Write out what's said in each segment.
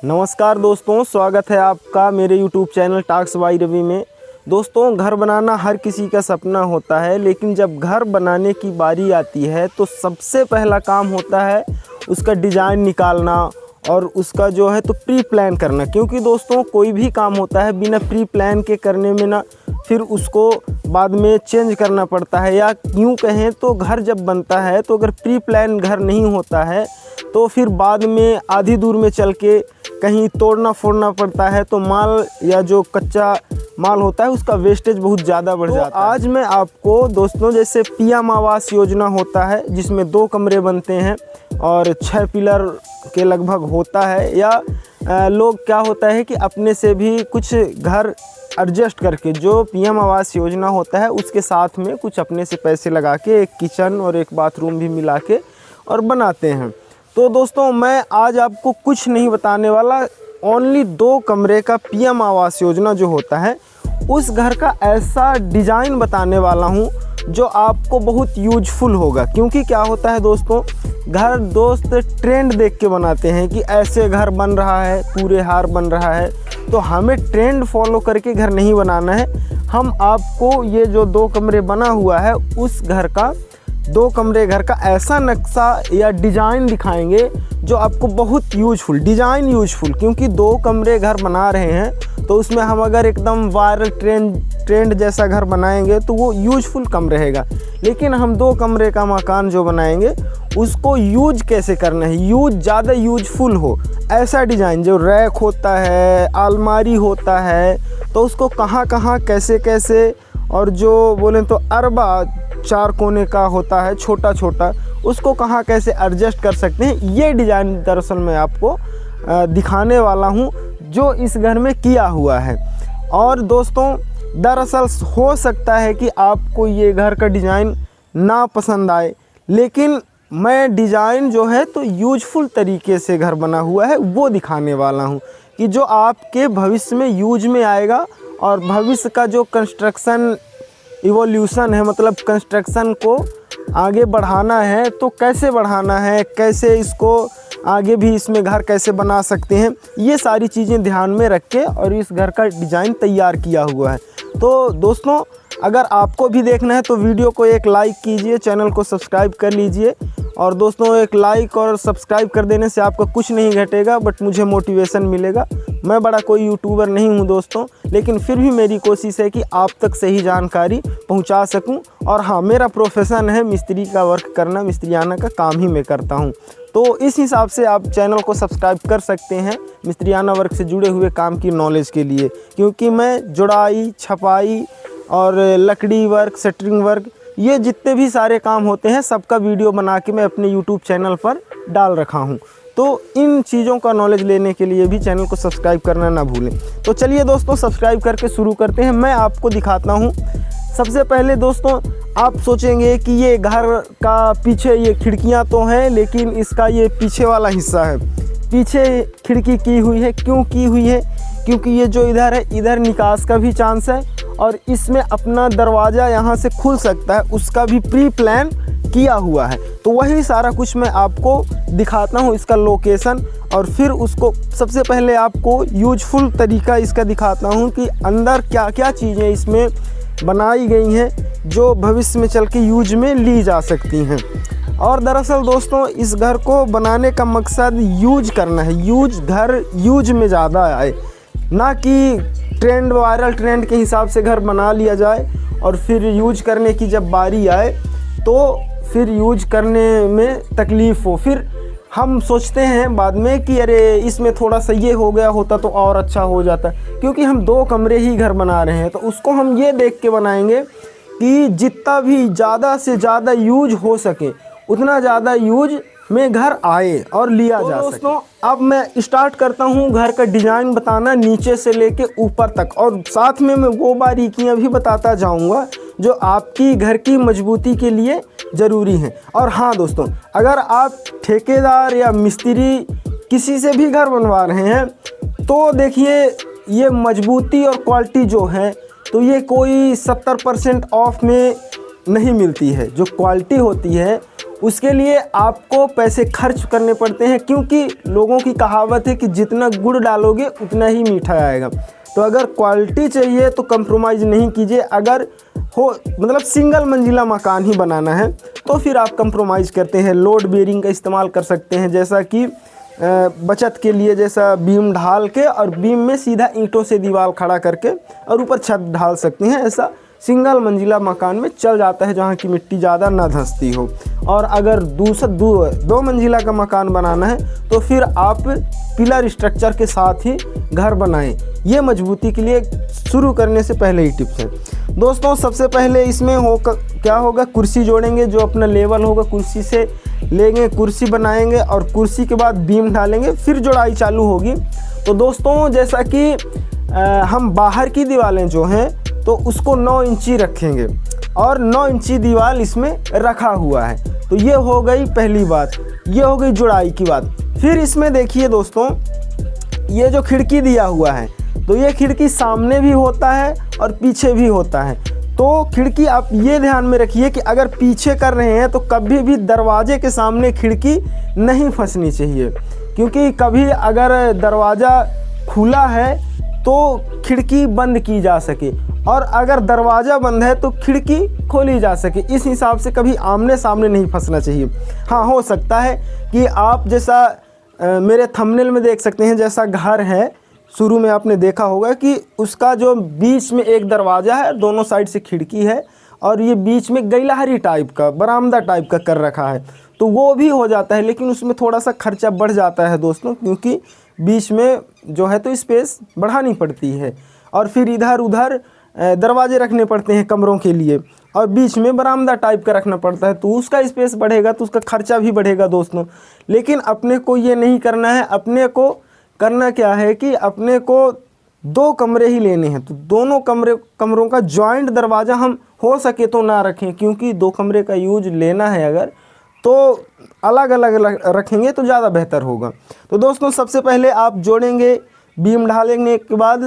नमस्कार दोस्तों, स्वागत है आपका मेरे YouTube channel talks by Ravi में। दोस्तों, घर बनाना हर किसी का सपना होता है, लेकिन जब घर बनाने की बारी आती है तो सबसे पहला काम होता है उसका डिज़ाइन निकालना और उसका जो है तो प्री प्लान करना। क्योंकि दोस्तों, कोई भी काम होता है बिना प्री प्लान के करने में ना फिर उसको बाद में चेंज करना पड़ता है, या यूँ कहें तो घर जब बनता है तो अगर प्री प्लान घर नहीं होता है तो फिर बाद में आधी दूर में चल के कहीं तोड़ना फोड़ना पड़ता है, तो माल या जो कच्चा माल होता है उसका वेस्टेज बहुत ज़्यादा बढ़ जाता है। आज मैं आपको दोस्तों, जैसे पीएम आवास योजना होता है जिसमें 2 कमरे बनते हैं और 6 पिलर के लगभग होता है, या लोग क्या होता है कि अपने से भी कुछ घर एडजस्ट करके जो पीएम आवास योजना होता है उसके साथ में कुछ अपने से पैसे लगा के एक किचन और एक बाथरूम भी मिला के और बनाते हैं। तो दोस्तों, मैं आज आपको कुछ नहीं बताने वाला, ओनली 2 कमरे का पीएम आवास योजना जो होता है उस घर का ऐसा डिज़ाइन बताने वाला हूं जो आपको बहुत यूजफुल होगा। क्योंकि क्या होता है दोस्तों, घर दोस्त ट्रेंड देख के बनाते हैं कि ऐसे घर बन रहा है, पूरे हार बन रहा है, तो हमें ट्रेंड फॉलो करके घर नहीं बनाना है। हम आपको ये जो 2 कमरे बना हुआ है उस घर का 2 कमरे घर का ऐसा नक्शा या डिज़ाइन दिखाएंगे जो आपको बहुत यूजफुल, डिज़ाइन यूजफुल। क्योंकि 2 कमरे घर बना रहे हैं तो उसमें हम अगर एकदम वायरल ट्रेंड जैसा घर बनाएंगे तो वो यूजफुल कम रहेगा, लेकिन हम 2 कमरे का मकान जो बनाएंगे उसको यूज कैसे करना है, यूज ज़्यादा यूजफुल हो ऐसा डिज़ाइन, जो रैक होता है, अलमारी होता है, तो उसको कहाँ कहाँ कैसे कैसे, और जो बोलें तो अरबा 4 कोने का होता है छोटा छोटा, उसको कहाँ कैसे एडजस्ट कर सकते हैं, ये डिज़ाइन दरअसल मैं आपको दिखाने वाला हूँ जो इस घर में किया हुआ है। और दोस्तों, दरअसल हो सकता है कि आपको ये घर का डिज़ाइन ना पसंद आए, लेकिन मैं डिज़ाइन जो है तो यूजफुल तरीके से घर बना हुआ है वो दिखाने वाला हूँ कि जो आपके भविष्य में यूज में आएगा। और भविष्य का जो कंस्ट्रक्शन इवोल्यूशन है, मतलब कंस्ट्रक्शन को आगे बढ़ाना है तो कैसे बढ़ाना है, कैसे इसको आगे भी इसमें घर कैसे बना सकते हैं, ये सारी चीज़ें ध्यान में रख के और इस घर का डिज़ाइन तैयार किया हुआ है। तो दोस्तों, अगर आपको भी देखना है तो वीडियो को एक लाइक कीजिए, चैनल को सब्सक्राइब कर लीजिए। और दोस्तों, एक लाइक और सब्सक्राइब कर देने से आपका कुछ नहीं घटेगा, बट मुझे मोटिवेशन मिलेगा। मैं बड़ा कोई यूट्यूबर नहीं हूं दोस्तों, लेकिन फिर भी मेरी कोशिश है कि आप तक सही जानकारी पहुंचा सकूं। और हाँ, मेरा प्रोफेशन है मिस्त्री का वर्क करना, मिस्त्रियाना का काम ही मैं करता हूं, तो इस हिसाब से आप चैनल को सब्सक्राइब कर सकते हैं मिस्त्रियाना वर्क से जुड़े हुए काम की नॉलेज के लिए। क्योंकि मैं जुड़ाई, छपाई और लकड़ी वर्क, शटरिंग वर्क, ये जितने भी सारे काम होते हैं सबका वीडियो बना के मैं अपने यूट्यूब चैनल पर डाल रखा हूँ। तो इन चीज़ों का नॉलेज लेने के लिए भी चैनल को सब्सक्राइब करना ना भूलें। तो चलिए दोस्तों, सब्सक्राइब करके शुरू करते हैं। मैं आपको दिखाता हूँ। सबसे पहले दोस्तों, आप सोचेंगे कि ये घर का पीछे ये खिड़कियाँ तो हैं, लेकिन इसका ये पीछे वाला हिस्सा है, पीछे खिड़की की हुई है। क्यों की हुई है? क्योंकि ये जो इधर है, इधर निकास का भी चांस है और इसमें अपना दरवाज़ा यहाँ से खुल सकता है, उसका भी प्री प्लान किया हुआ है। तो वही सारा कुछ मैं आपको दिखाता हूँ, इसका लोकेशन, और फिर उसको सबसे पहले आपको यूजफुल तरीका इसका दिखाता हूँ कि अंदर क्या क्या चीज़ें इसमें बनाई गई हैं जो भविष्य में चल के यूज में ली जा सकती हैं। और दरअसल दोस्तों, इस घर को बनाने का मकसद यूज करना है, घर यूज में ज़्यादा आए, ना कि ट्रेंड, वायरल ट्रेंड के हिसाब से घर बना लिया जाए और फिर यूज करने की जब बारी आए तो फिर यूज करने में तकलीफ़ हो। फिर हम सोचते हैं बाद में कि अरे इसमें थोड़ा सा ये हो गया होता तो और अच्छा हो जाता। क्योंकि हम 2 कमरे ही घर बना रहे हैं तो उसको हम ये देख के बनाएंगे कि जितना भी ज़्यादा से ज़्यादा यूज हो सके उतना ज़्यादा यूज में घर आए और लिया जा सके। दोस्तों, अब मैं स्टार्ट करता हूँ घर का डिज़ाइन बताना नीचे से लेके ऊपर तक, और साथ में मैं वो बारीकियाँ भी बताता जाऊँगा जो आपकी घर की मजबूती के लिए ज़रूरी हैं। और हाँ दोस्तों, अगर आप ठेकेदार या मिस्त्री किसी से भी घर बनवा रहे हैं तो देखिए, ये मजबूती और क्वालिटी जो है तो ये कोई 70% ऑफ में नहीं मिलती है। जो क्वालिटी होती है उसके लिए आपको पैसे खर्च करने पड़ते हैं, क्योंकि लोगों की कहावत है कि जितना गुड़ डालोगे उतना ही मीठा आएगा। तो अगर क्वालिटी चाहिए तो कंप्रोमाइज़ नहीं कीजिए। अगर हो मतलब सिंगल मंजिला मकान ही बनाना है तो फिर आप कंप्रोमाइज़ करते हैं, लोड बेयरिंग का इस्तेमाल कर सकते हैं, जैसा कि बचत के लिए जैसा बीम ढाल के और बीम में सीधा ईंटों से दीवार खड़ा करके और ऊपर छत ढाल सकते हैं। ऐसा सिंगल मंजिला मकान में चल जाता है जहाँ की मिट्टी ज़्यादा ना धंसती हो। और अगर दो मंजिला का मकान बनाना है तो फिर आप पिलर स्ट्रक्चर के साथ ही घर बनाएं। ये मजबूती के लिए शुरू करने से पहले ही टिप्स हैं दोस्तों। सबसे पहले इसमें क्या होगा, कुर्सी जोड़ेंगे, जो अपना लेवल होगा कुर्सी से लेंगे, कुर्सी बनाएंगे और कुर्सी के बाद बीम डालेंगे, फिर जोड़ाई चालू होगी। तो दोस्तों जैसा कि हम बाहर की दीवारें जो हैं तो उसको 9 इंची रखेंगे और 9 इंची दीवार इसमें रखा हुआ है। तो ये हो गई पहली बात, ये हो गई जुड़ाई की बात। फिर इसमें देखिए दोस्तों, ये जो खिड़की दिया हुआ है तो ये खिड़की सामने भी होता है और पीछे भी होता है। तो खिड़की आप ये ध्यान में रखिए कि अगर पीछे कर रहे हैं तो कभी भी दरवाजे के सामने खिड़की नहीं फंसनी चाहिए, क्योंकि कभी अगर दरवाज़ा खुला है तो खिड़की बंद की जा सके और अगर दरवाज़ा बंद है तो खिड़की खोली जा सके। इस हिसाब से कभी आमने सामने नहीं फंसना चाहिए। हाँ, हो सकता है कि आप जैसा मेरे थंबनेल में देख सकते हैं, जैसा घर है शुरू में आपने देखा होगा कि उसका जो बीच में एक दरवाज़ा है, दोनों साइड से खिड़की है और ये बीच में गैलहरी टाइप का, बरामदा टाइप का कर रखा है, तो वो भी हो जाता है। लेकिन उसमें थोड़ा सा खर्चा बढ़ जाता है दोस्तों, क्योंकि बीच में जो है तो स्पेस बढ़ानी पड़ती है और फिर इधर उधर दरवाजे रखने पड़ते हैं कमरों के लिए और बीच में बरामदा टाइप का रखना पड़ता है, तो उसका स्पेस बढ़ेगा तो उसका खर्चा भी बढ़ेगा दोस्तों। लेकिन अपने को ये नहीं करना है। अपने को करना क्या है कि अपने को 2 कमरे ही लेने हैं, तो दोनों कमरों का जॉइंट दरवाज़ा हम हो सके तो ना रखें, क्योंकि 2 कमरे का यूज लेना है अगर तो अलग अलग रखेंगे तो ज़्यादा बेहतर होगा। तो दोस्तों सबसे पहले आप जोड़ेंगे, बीम ढालेंगे के बाद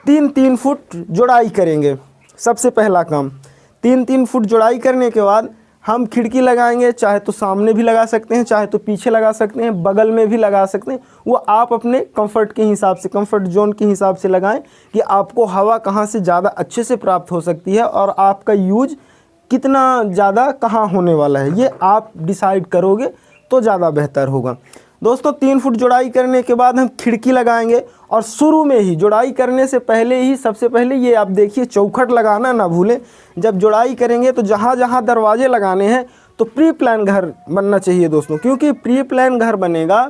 3-3 फुट जुड़ाई करेंगे। सबसे पहला काम 3-3 फुट जुड़ाई करने के बाद हम खिड़की लगाएंगे, चाहे तो सामने भी लगा सकते हैं, चाहे तो पीछे लगा सकते हैं, बगल में भी लगा सकते हैं। वो आप अपने कंफर्ट के हिसाब से, कंफर्ट जोन के हिसाब से लगाएं कि आपको हवा कहाँ से ज़्यादा अच्छे से प्राप्त हो सकती है और आपका यूज कितना ज़्यादा कहाँ होने वाला है, ये आप डिसाइड करोगे तो ज़्यादा बेहतर होगा। दोस्तों 3 फुट जुड़ाई करने के बाद हम खिड़की लगाएंगे और शुरू में ही जुड़ाई करने से पहले ही सबसे पहले ये आप देखिए चौखट लगाना ना भूलें। जब जुड़ाई करेंगे तो जहाँ जहाँ दरवाजे लगाने हैं तो प्री प्लान घर बनना चाहिए दोस्तों, क्योंकि प्री प्लान घर बनेगा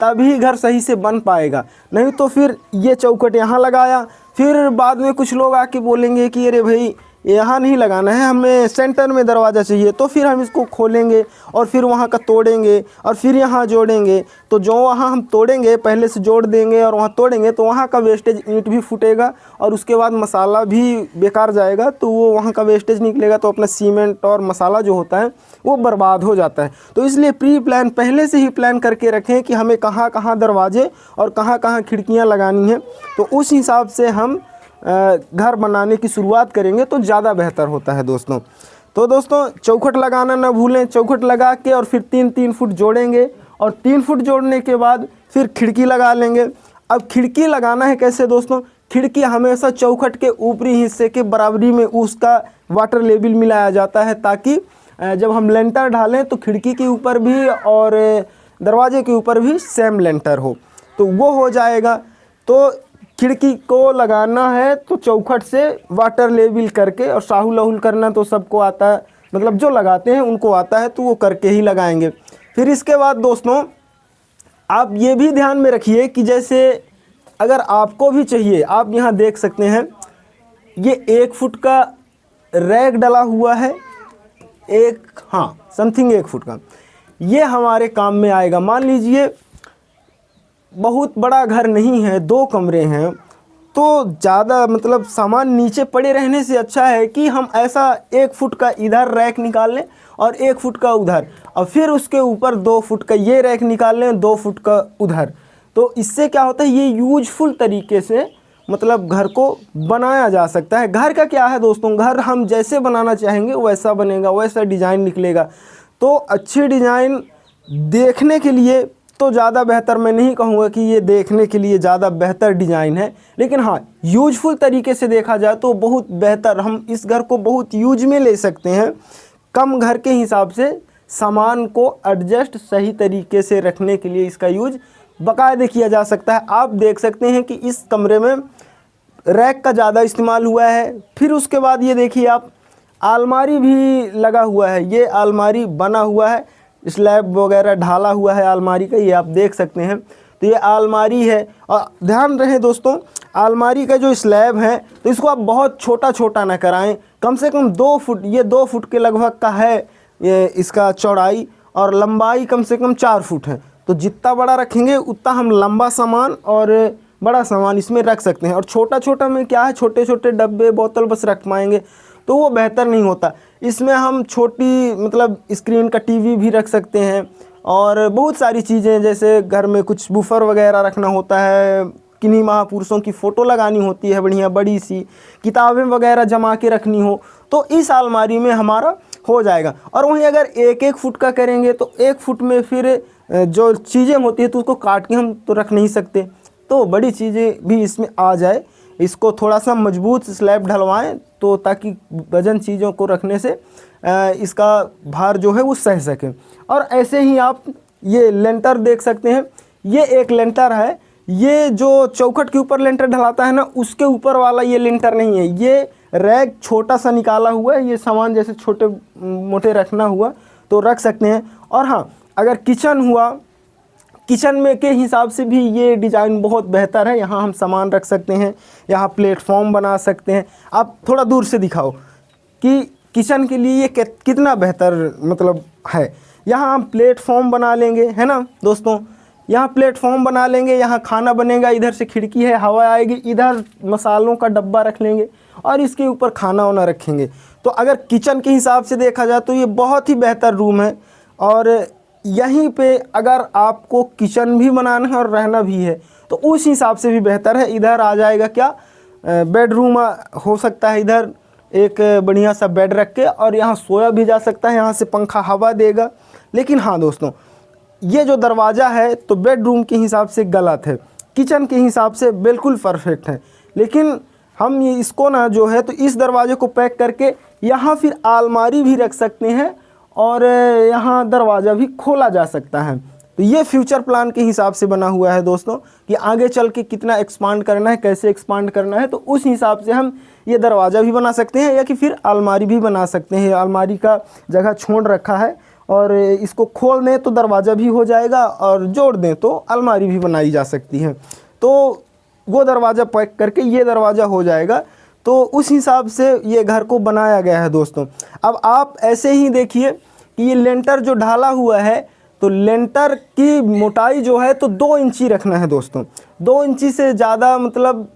तभी घर सही से बन पाएगा। नहीं तो फिर ये चौखट यहाँ लगाया, फिर बाद में कुछ लोग आके बोलेंगे कि अरे भाई यहाँ नहीं लगाना है, हमें सेंटर में दरवाज़ा चाहिए, तो फिर हम इसको खोलेंगे और फिर वहाँ का तोड़ेंगे और फिर यहाँ जोड़ेंगे। तो जो वहाँ हम तोड़ेंगे पहले से जोड़ देंगे और वहाँ तोड़ेंगे तो वहाँ का वेस्टेज ईंट भी फूटेगा और उसके बाद मसाला भी बेकार जाएगा, तो वो वहाँ का वेस्टेज निकलेगा तो अपना सीमेंट और मसाला जो होता है वो बर्बाद हो जाता है। तो इसलिए प्री प्लान पहले से ही प्लान करके रखें कि हमें कहाँ कहाँ दरवाजे और कहाँ कहाँ खिड़कियाँ लगानी हैं, तो उस हिसाब से हम घर बनाने की शुरुआत करेंगे तो ज़्यादा बेहतर होता है दोस्तों। तो दोस्तों चौखट लगाना ना भूलें, चौखट लगा के और फिर 3-3 फुट जोड़ेंगे और 3 फुट जोड़ने के बाद फिर खिड़की लगा लेंगे। अब खिड़की लगाना है कैसे दोस्तों, खिड़की हमेशा चौखट के ऊपरी हिस्से के बराबरी में उसका वाटर लेवल मिलाया जाता है, ताकि जब हम लेंटर ढालें तो खिड़की के ऊपर भी और दरवाजे के ऊपर भी सेम लेंटर हो, तो वो हो जाएगा। तो खिड़की को लगाना है तो चौखट से वाटर लेवल करके, और साहुल लाहुल करना तो सबको आता है, मतलब जो लगाते हैं उनको आता है, तो वो करके ही लगाएंगे। फिर इसके बाद दोस्तों आप ये भी ध्यान में रखिए कि जैसे अगर आपको भी चाहिए, आप यहाँ देख सकते हैं ये 1 फुट का रैक डला हुआ है, समथिंग 1 फुट का, ये हमारे काम में आएगा। मान लीजिए बहुत बड़ा घर नहीं है, 2 कमरे हैं, तो ज़्यादा मतलब सामान नीचे पड़े रहने से अच्छा है कि हम ऐसा 1 फुट का इधर रैक निकाल लें और 1 फुट का उधर, और फिर उसके ऊपर 2 फुट का ये रैक निकाल लें, 2 फुट का उधर। तो इससे क्या होता है, ये यूजफुल तरीके से मतलब घर को बनाया जा सकता है। घर का क्या है दोस्तों, घर हम जैसे बनाना चाहेंगे वैसा बनेगा, वैसा डिज़ाइन निकलेगा। तो अच्छी डिज़ाइन देखने के लिए तो ज़्यादा बेहतर मैं नहीं कहूँगा कि ये देखने के लिए ज़्यादा बेहतर डिज़ाइन है, लेकिन हाँ यूजफुल तरीके से देखा जाए तो बहुत बेहतर। हम इस घर को बहुत यूज में ले सकते हैं। कम घर के हिसाब से सामान को एडजस्ट सही तरीके से रखने के लिए इसका यूज बाकायदे किया जा सकता है। आप देख सकते हैं कि इस कमरे में रैक का ज़्यादा इस्तेमाल हुआ है। फिर उसके बाद ये देखिए आप, अलमारी भी लगा हुआ है। ये अलमारी बना हुआ है, स्लैब वगैरह ढाला हुआ है अलमारी का, ये आप देख सकते हैं। तो ये अलमारी है। और ध्यान रहे दोस्तों, अलमारी का जो स्लैब है तो इसको आप बहुत छोटा छोटा ना कराएं। कम से कम 2 फुट, ये 2 फुट के लगभग का है ये इसका चौड़ाई, और लंबाई कम से कम 4 फुट है। तो जितना बड़ा रखेंगे उतना हम लंबा सामान और बड़ा सामान इसमें रख सकते हैं। और छोटा छोटा में क्या है, छोटे छोटे डब्बे बोतल बस रख पाएंगे तो वो बेहतर नहीं होता। इसमें हम छोटी मतलब स्क्रीन का टीवी भी रख सकते हैं, और बहुत सारी चीज़ें, जैसे घर में कुछ बुफर वगैरह रखना होता है, किन्हीं महापुरुषों की फ़ोटो लगानी होती है बढ़िया बड़ी सी, किताबें वगैरह जमा के रखनी हो तो इस अलमारी में हमारा हो जाएगा। और वहीं अगर 1-1 फुट का करेंगे तो 1 फुट में फिर जो चीज़ें होती है तो उसको काट के हम तो रख नहीं सकते, तो बड़ी चीज़ें भी इसमें आ जाए। इसको थोड़ा सा मजबूत स्लैब ढलवाएं तो ताकि वजन चीज़ों को रखने से इसका भार जो है वो सह सके। और ऐसे ही आप ये लेंटर देख सकते हैं, ये एक लेंटर है। ये जो चौखट के ऊपर लेंटर ढलाता है ना, उसके ऊपर वाला ये लेंटर नहीं है। ये रैक छोटा सा निकाला हुआ है, ये सामान जैसे छोटे मोटे रखना हुआ तो रख सकते हैं। और हाँ, अगर किचन हुआ, किचन में के हिसाब से भी ये डिज़ाइन बहुत बेहतर है। यहाँ हम सामान रख सकते हैं, यहाँ प्लेटफॉर्म बना सकते हैं। आप थोड़ा दूर से दिखाओ कि किचन के लिए ये कितना बेहतर मतलब है। यहाँ हम प्लेटफॉर्म बना लेंगे, है ना दोस्तों, यहाँ प्लेटफॉर्म बना लेंगे, यहाँ खाना बनेगा, इधर से खिड़की है, हवा आएगी, इधर मसालों का डब्बा रख लेंगे और इसके ऊपर खाना वाना रखेंगे। तो अगर किचन के हिसाब से देखा जाए तो ये बहुत ही बेहतर रूम है। और यहीं पे अगर आपको किचन भी बनाना है और रहना भी है तो उस हिसाब से भी बेहतर है। इधर आ जाएगा क्या, बेडरूम हो सकता है, इधर एक बढ़िया सा बेड रख के, और यहाँ सोया भी जा सकता है, यहाँ से पंखा हवा देगा। लेकिन हाँ दोस्तों, ये जो दरवाज़ा है तो बेडरूम के हिसाब से गलत है, किचन के हिसाब से बिल्कुल परफेक्ट है। लेकिन हम ये इसको ना जो है तो इस दरवाजे को पैक करके यहाँ फिर अलमारी भी रख सकते हैं और यहाँ दरवाज़ा भी खोला जा सकता है। तो ये फ्यूचर प्लान के हिसाब से बना हुआ है दोस्तों, कि आगे चल के कितना एक्सपांड करना है, कैसे एक्सपांड करना है, तो उस हिसाब से हम ये दरवाज़ा भी बना सकते हैं या कि फिर अलमारी भी बना सकते हैं। अलमारी का जगह छोड़ रखा है और इसको खोल दें तो दरवाज़ा भी हो जाएगा और जोड़ दें तो अलमारी भी बनाई जा सकती है। तो वो दरवाज़ा पैक करके ये दरवाज़ा हो जाएगा। तो उस हिसाब से ये घर को बनाया गया है दोस्तों। अब आप ऐसे ही देखिए कि ये लेंटर जो ढाला हुआ है तो लेंटर की मोटाई जो है तो 2 इंची रखना है दोस्तों। 2 इंची से ज़्यादा मतलब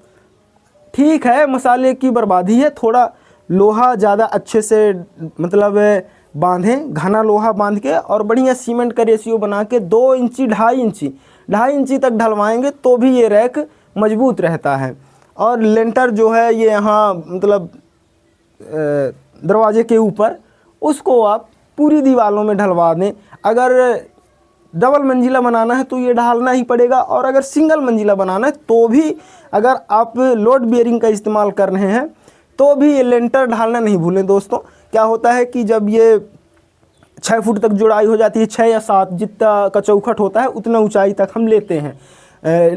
ठीक है, मसाले की बर्बादी है। थोड़ा लोहा ज़्यादा अच्छे से मतलब बांधें, घना लोहा बांध के और बढ़िया सीमेंट का रेशियो बना के 2 इंची 2.5 इंची तक ढलवाएंगे तो भी ये रैक मजबूत रहता है। और लेंटर जो है ये यहाँ मतलब दरवाजे के ऊपर, उसको आप पूरी दीवारों में ढलवा दें। अगर डबल मंजिला बनाना है तो ये ढालना ही पड़ेगा, और अगर सिंगल मंजिला बनाना है तो भी अगर आप लोड बेयरिंग का इस्तेमाल कर रहे हैं तो भी ये लेंटर ढालना नहीं भूलें दोस्तों। क्या होता है कि जब ये 6 फुट तक जुड़ाई हो जाती है, 6 या 7 जितना का चौखट होता है उतना ऊंचाई तक हम लेते हैं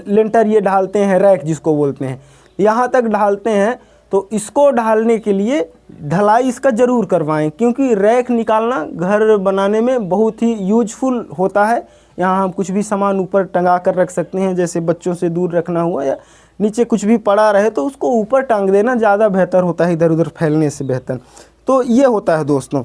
लेंटर, ये ढालते हैं, रैक जिसको बोलते हैं, यहाँ तक ढालते हैं। तो इसको ढालने के लिए ढलाई इसका ज़रूर करवाएं, क्योंकि रैक निकालना घर बनाने में बहुत ही यूजफुल होता है। यहाँ हम कुछ भी सामान ऊपर टंगा कर रख सकते हैं, जैसे बच्चों से दूर रखना हुआ या नीचे कुछ भी पड़ा रहे तो उसको ऊपर टांग देना ज़्यादा बेहतर होता है, इधर उधर फैलने से बेहतर। तो ये होता है दोस्तों।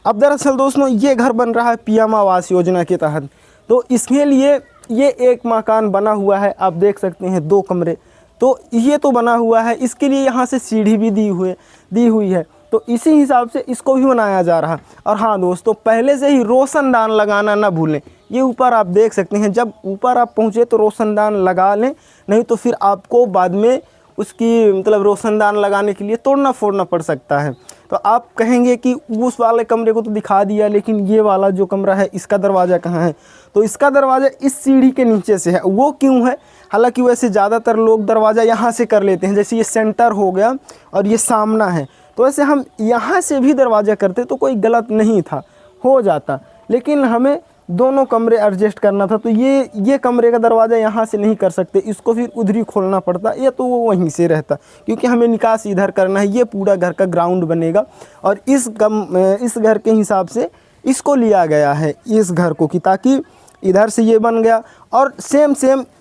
अब दरअसल दोस्तों ये घर बन रहा है पीएम आवास योजना के तहत, तो इसके लिए ये एक मकान बना हुआ है, आप देख सकते हैं 2 कमरे, तो ये तो बना हुआ है। इसके लिए यहाँ से सीढ़ी भी दी हुई है, तो इसी हिसाब से इसको भी बनाया जा रहा है। और हाँ दोस्तों, पहले से ही रोशनदान लगाना ना भूलें। ये ऊपर आप देख सकते हैं, जब ऊपर आप पहुँचे तो रोशनदान लगा लें, नहीं तो फिर आपको बाद में उसकी मतलब रोशनदान लगाने के लिए तोड़ना फोड़ना पड़ सकता है। तो आप कहेंगे कि उस वाले कमरे को तो दिखा दिया, लेकिन ये वाला जो कमरा है इसका दरवाज़ा कहाँ है? तो इसका दरवाज़ा इस सीढ़ी के नीचे से है। वो क्यों है? हालांकि वैसे ज़्यादातर लोग दरवाज़ा यहाँ से कर लेते हैं, जैसे ये सेंटर हो गया और ये सामना है, तो वैसे हम यहाँ से भी दरवाज़ा करते तो कोई गलत नहीं था, हो जाता, लेकिन हमें दोनों कमरे एडजस्ट करना था। तो ये कमरे का दरवाज़ा यहाँ से नहीं कर सकते, इसको फिर उधर ही खोलना पड़ता, या तो वो वहीं से रहता, क्योंकि हमें निकास इधर करना है। ये पूरा घर का ग्राउंड बनेगा और इस घर के हिसाब से इसको लिया गया है इस घर को, कि ताकि इधर से ये बन गया और सेम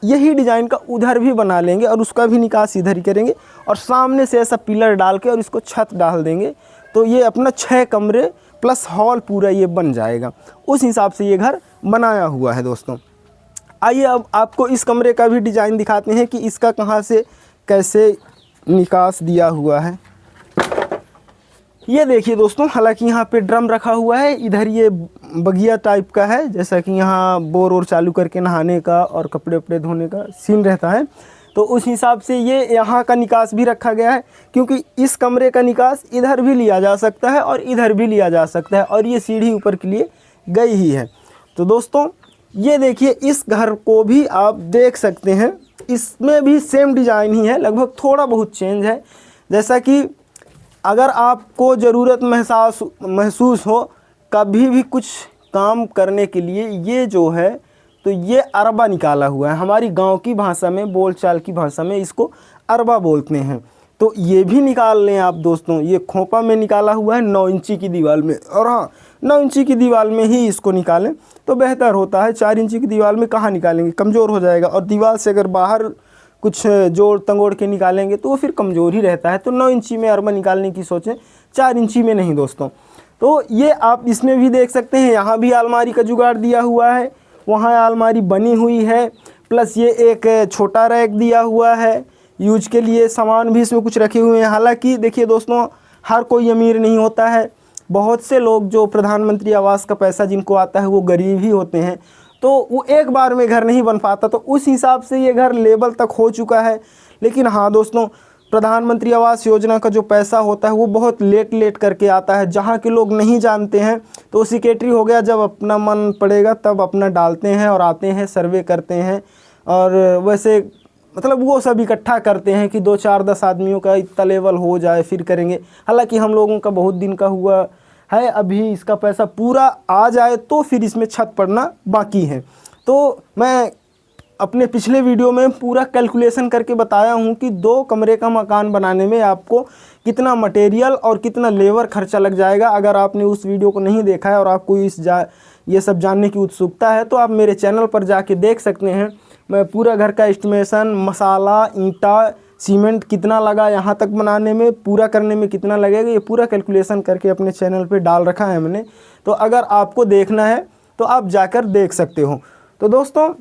यही डिज़ाइन का उधर भी बना लेंगे और उसका भी निकास इधर ही करेंगे और सामने से ऐसा पिलर डाल के और इसको छत डाल देंगे। तो ये अपना 6 कमरे प्लस हॉल पूरा ये बन जाएगा। उस हिसाब से ये घर बनाया हुआ है दोस्तों। आइए अब आपको इस कमरे का भी डिज़ाइन दिखाते हैं कि इसका कहाँ से कैसे निकास दिया हुआ है। ये देखिए दोस्तों, हालांकि यहाँ पे ड्रम रखा हुआ है, इधर ये बगिया टाइप का है, जैसा कि यहाँ बोर और चालू करके नहाने का और कपड़े वपड़े धोने का सीन रहता है। तो उस हिसाब से ये यहाँ का निकास भी रखा गया है, क्योंकि इस कमरे का निकास इधर भी लिया जा सकता है और इधर भी लिया जा सकता है, और ये सीढ़ी ऊपर के लिए गई ही है। तो दोस्तों ये देखिए, इस घर को भी आप देख सकते हैं, इसमें भी सेम डिज़ाइन ही है, लगभग थोड़ा बहुत चेंज है। जैसा कि अगर आपको ज़रूरत महसूस हो कभी भी कुछ काम करने के लिए, ये जो है तो ये अरबा निकाला हुआ है। हमारी गांव की भाषा में, बोलचाल की भाषा में इसको अरबा बोलते हैं। तो ये भी निकाल लें आप दोस्तों। ये खोपा में निकाला हुआ है 9 इंची की दीवार में, और हाँ 9 इंची की दीवार में ही इसको निकालें तो बेहतर होता है। 4 इंची की दीवार में कहाँ निकालेंगे, कमज़ोर हो जाएगा, और दीवार से अगर बाहर कुछ जोड़ तंगोड़ के निकालेंगे तो वो फिर कमज़ोर ही रहता है। तो 9 इंची में अरबा निकालने की सोचें, 4 इंची में नहीं दोस्तों। तो ये आप इसमें भी देख सकते हैं, यहाँ भी अलमारी का जुगाड़ दिया हुआ है, वहाँ अलमारी बनी हुई है, प्लस ये एक छोटा रैक दिया हुआ है यूज के लिए, सामान भी इसमें कुछ रखे हुए हैं। हालांकि देखिए दोस्तों, हर कोई अमीर नहीं होता है, बहुत से लोग जो प्रधानमंत्री आवास का पैसा जिनको आता है वो गरीब ही होते हैं, तो वो एक बार में घर नहीं बन पाता। तो उस हिसाब से ये घर लेवल तक हो चुका है। लेकिन हाँ दोस्तों, प्रधानमंत्री आवास योजना का जो पैसा होता है वो बहुत लेट करके आता है, जहाँ के लोग नहीं जानते हैं। तो सेक्रेटरी हो गया, जब अपना मन पड़ेगा तब अपना डालते हैं और आते हैं, सर्वे करते हैं, और वैसे मतलब वो सब इकट्ठा करते हैं कि 2 4 10 आदमियों का इतना लेवल हो जाए फिर करेंगे। हालांकि हम लोगों का बहुत दिन का हुआ है, अभी इसका पैसा पूरा आ जाए तो फिर इसमें छत पड़ना बाकी है। तो मैं अपने पिछले वीडियो में पूरा कैलकुलेशन करके बताया हूँ कि 2 कमरे का मकान बनाने में आपको कितना मटेरियल और कितना लेबर खर्चा लग जाएगा। अगर आपने उस वीडियो को नहीं देखा है और आपको ये सब जानने की उत्सुकता है तो आप मेरे चैनल पर जाके देख सकते हैं। मैं पूरा घर का एस्टिमेशन, मसाला, ईंटा, सीमेंट कितना लगा यहाँ तक बनाने में, पूरा करने में कितना लगेगा, ये पूरा कैलकुलेशन करके अपने चैनल पे डाल रखा है मैंने। तो अगर आपको देखना है तो आप जाकर देख सकते हो। तो दोस्तों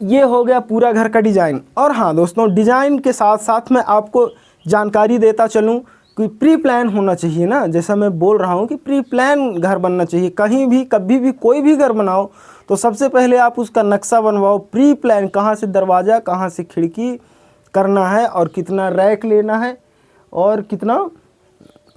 ये हो गया पूरा घर का डिज़ाइन। और हाँ दोस्तों, डिज़ाइन के साथ साथ मैं आपको जानकारी देता चलूँ कि प्री प्लान होना चाहिए ना, जैसा मैं बोल रहा हूँ कि प्री प्लान घर बनना चाहिए। कहीं भी कभी भी कोई भी घर बनाओ तो सबसे पहले आप उसका नक्शा बनवाओ, प्री प्लान, कहाँ से दरवाज़ा, कहाँ से खिड़की करना है, और कितना रैक लेना है, और कितना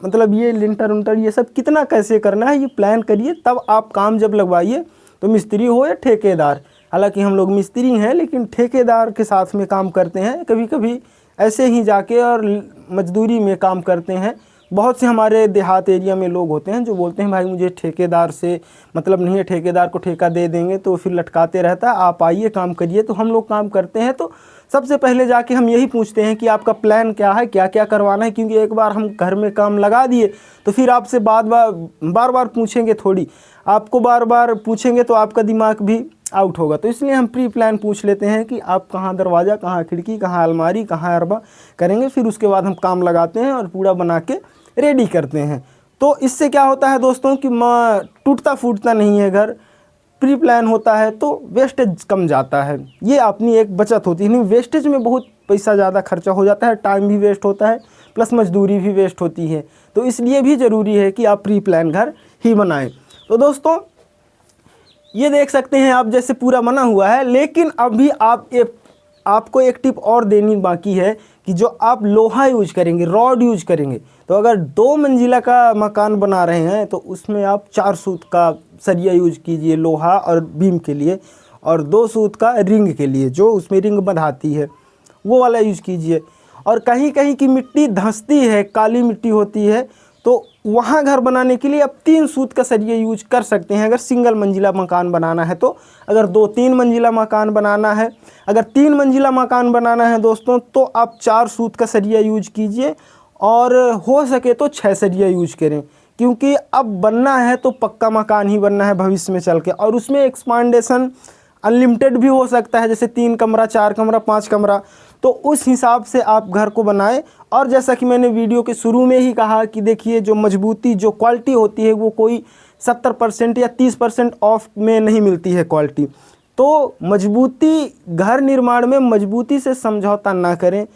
मतलब ये लिंटर उंटर ये सब कितना कैसे करना है, ये प्लान करिए। तब आप काम जब लगवाइए, तो मिस्त्री हो या ठेकेदार, हालांकि हम लोग मिस्त्री हैं लेकिन ठेकेदार के साथ में काम करते हैं, कभी कभी ऐसे ही जाके और मजदूरी में काम करते हैं। बहुत से हमारे देहात एरिया में लोग होते हैं जो बोलते हैं भाई मुझे ठेकेदार से मतलब नहीं है, ठेकेदार को ठेका दे देंगे तो फिर लटकाते रहता है, आप आइए काम करिए। तो हम लोग काम करते हैं तो सबसे पहले जाके हम यही पूछते हैं कि आपका प्लान क्या है, क्या क्या करवाना है, क्योंकि एक बार हम घर में काम लगा दिए तो फिर आपसे बार बार पूछेंगे थोड़ी, आपको बार बार पूछेंगे तो आपका दिमाग भी आउट होगा। तो इसलिए हम प्री प्लान पूछ लेते हैं कि आप कहाँ दरवाज़ा, कहाँ खिड़की, कहाँ अलमारी, कहाँ अरबा करेंगे, फिर उसके बाद हम काम लगाते हैं और पूरा बना के रेडी करते हैं। तो इससे क्या होता है दोस्तों कि टूटता फूटता नहीं है घर, प्री प्लान होता है तो वेस्टेज कम जाता है, ये अपनी एक बचत होती है। नहीं, वेस्टेज में बहुत पैसा ज़्यादा खर्चा हो जाता है, टाइम भी वेस्ट होता है, प्लस मजदूरी भी वेस्ट होती है। तो इसलिए भी ज़रूरी है कि आप प्री प्लान घर ही बनाएं। तो दोस्तों ये देख सकते हैं आप, जैसे पूरा बना हुआ है, लेकिन अभी आपको एक टिप और देनी बाकी है कि जो आप लोहा यूज करेंगे, रॉड यूज करेंगे, तो अगर 2 मंजिला का मकान बना रहे हैं तो उसमें आप 4 सूत का सरिया यूज कीजिए लोहा और बीम के लिए, और 2 सूत का रिंग के लिए, जो उसमें रिंग बंधाती है वो वाला यूज कीजिए। और कहीं कहीं की मिट्टी धंसती है, काली मिट्टी होती है, तो वहाँ घर बनाने के लिए आप 3 सूत का सरिया यूज कर सकते हैं अगर सिंगल मंजिला मकान बनाना है तो। अगर 2-3 मंजिला मकान बनाना है, अगर 3 मंजिला मकान बनाना है दोस्तों, तो आप 4 सूत का सरिया यूज कीजिए, और हो सके तो 6 सरिया यूज करें, क्योंकि अब बनना है तो पक्का मकान ही बनना है भविष्य में चल के, और उसमें एक्सपांडेशन अनलिमिटेड भी हो सकता है, जैसे 3 कमरा, 4 कमरा, 5 कमरा, तो उस हिसाब से आप घर को बनाएं। और जैसा कि मैंने वीडियो के शुरू में ही कहा कि देखिए, जो मजबूती, जो क्वालिटी होती है वो कोई 70% या 30% ऑफ में नहीं मिलती है क्वालिटी। तो मजबूती, घर निर्माण में मजबूती से समझौता ना करें।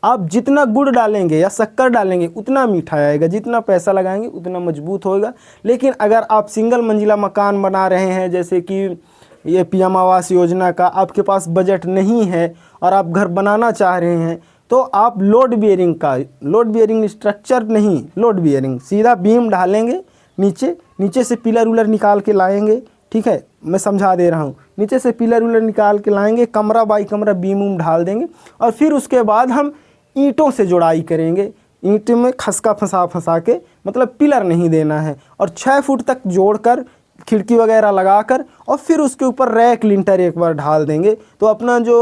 आप जितना गुड़ डालेंगे या शक्कर डालेंगे उतना मीठा आएगा, जितना पैसा लगाएंगे उतना मजबूत होएगा। लेकिन अगर आप सिंगल मंजिला मकान बना रहे हैं, जैसे कि ये पीएम आवास योजना का आपके पास बजट नहीं है और आप घर बनाना चाह रहे हैं, तो आप लोड बियरिंग स्ट्रक्चर नहीं, लोड बियरिंग सीधा बीम डालेंगे, नीचे से पिलर उलर निकाल के लाएंगे। ठीक है, मैं समझा दे रहा हूँ। नीचे से पिलर उलर निकाल के लाएंगे, कमरा बाई कमरा बीम उम ढाल देंगे, और फिर उसके बाद हम ईंटों से जुड़ाई करेंगे। ईंट में खसका फंसा के, मतलब पिलर नहीं देना है, और 6 फुट तक जोड़कर खिड़की वगैरह लगाकर, और फिर उसके ऊपर रैक लिंटर एक बार ढाल देंगे, तो अपना जो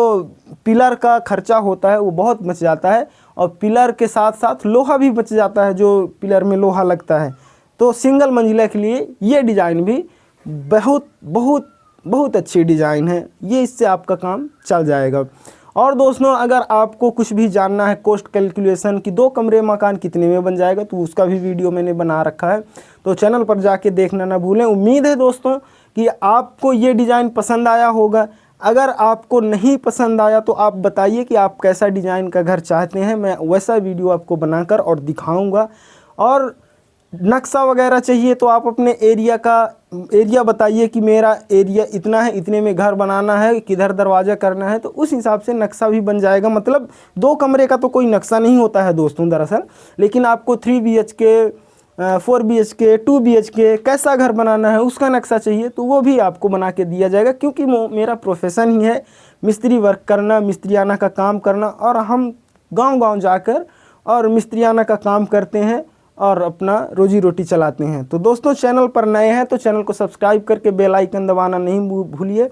पिलर का खर्चा होता है वो बहुत बच जाता है, और पिलर के साथ साथ लोहा भी बच जाता है, जो पिलर में लोहा लगता है। तो सिंगल मंजिला के लिए ये डिज़ाइन भी बहुत अच्छी डिज़ाइन है, ये इससे आपका काम चल जाएगा। और दोस्तों, अगर आपको कुछ भी जानना है कॉस्ट कैलकुलेशन कि 2 कमरे मकान कितने में बन जाएगा, तो उसका भी वीडियो मैंने बना रखा है, तो चैनल पर जाके देखना ना भूलें। उम्मीद है दोस्तों कि आपको ये डिज़ाइन पसंद आया होगा। अगर आपको नहीं पसंद आया तो आप बताइए कि आप कैसा डिज़ाइन का घर चाहते हैं, मैं वैसा वीडियो आपको बनाकर और दिखाऊँगा। और नक्शा वगैरह चाहिए तो आप अपने एरिया बताइए कि मेरा एरिया इतना है, इतने में घर बनाना है, किधर दरवाज़ा करना है, तो उस हिसाब से नक्शा भी बन जाएगा। मतलब 2 कमरे का तो कोई नक्शा नहीं होता है दोस्तों दरअसल, लेकिन आपको 3 BHK, 4 BHK, 2 BHK कैसा घर बनाना है उसका नक्शा चाहिए तो वो भी आपको बना के दिया जाएगा, क्योंकि मेरा प्रोफेशन ही है मिस्त्री वर्क करना, मिस्त्रियाना का काम करना, और हम गाँव जाकर और मिस्त्रियाना का काम करते हैं और अपना रोजी रोटी चलाते हैं। तो दोस्तों, चैनल पर नए हैं तो चैनल को सब्सक्राइब करके बेल आइकन दबाना नहीं भूलिए।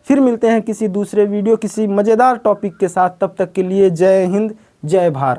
फिर मिलते हैं किसी दूसरे वीडियो, किसी मज़ेदार टॉपिक के साथ। तब तक के लिए जय हिंद, जय भारत।